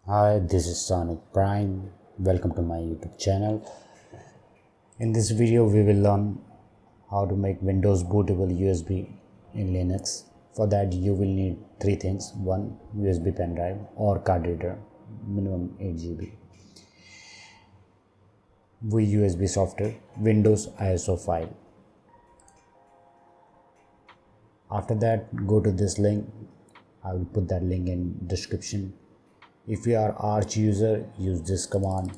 Hi, this is Sonic Prime. Welcome to my YouTube channel. In this video, we will learn how to make Windows bootable USB in Linux. For that, you will need three things: one USB pen drive or card reader, minimum 8 GB, woeusb software, Windows ISO file. After that, go to this link. I will put that link in description. If you are Arch user, use this command.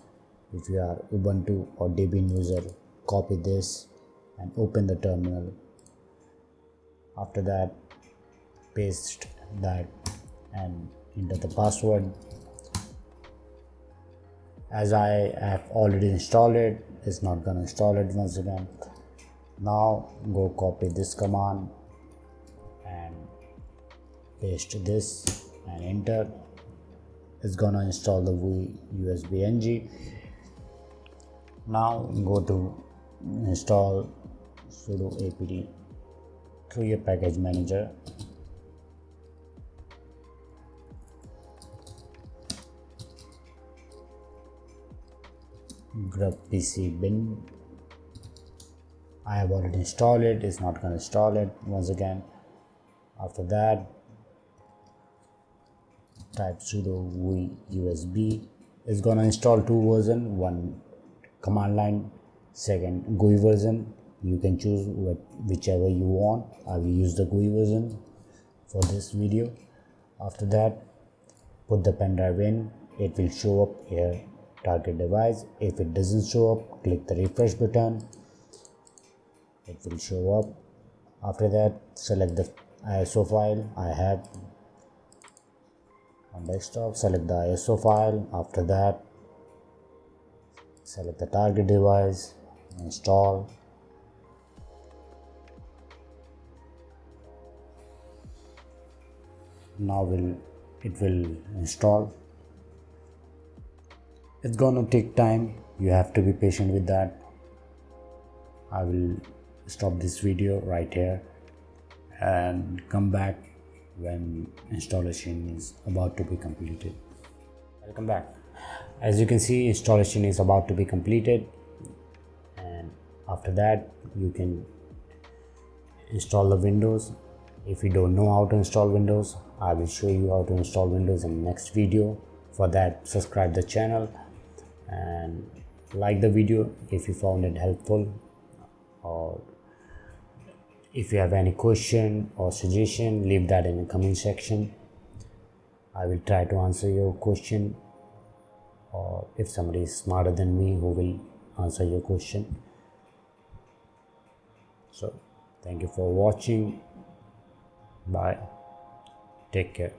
If you are Ubuntu or Debian user, copy this and open the terminal. After that, paste that and enter the password. As I have already installed it, it's not gonna install it once again. Now go copy this command and paste this and enter. It's gonna install the woeusb-ng. Now go to install sudo apt through your package manager. Grub PC bin. I have already installed it. It's not gonna install it once again. After that, type sudo woeusb. It's gonna install two versions, one command line, second GUI version. You can choose whichever you want. I will use the GUI version for this video. After that, put the pen drive in. It will show up here, target device. If it doesn't show up, click the refresh button. It will show up. After that, select the ISO file. I have on desktop, select the ISO file. After that, select the target device, install. Now it will install. It's gonna take time. You have to be patient with that. I will stop this video right here and come back when installation is about to be completed. Welcome back. As you can see, installation is about to be completed, and after that you can install the Windows. If you don't know how to install Windows, I will show you how to install Windows in the next video. For that, subscribe the channel and like the video if you found it helpful, or if you have any question or suggestion, leave that in the comment section. I will try to answer your question, or if somebody is smarter than me who will answer your question. So thank you for watching. Bye. Take care.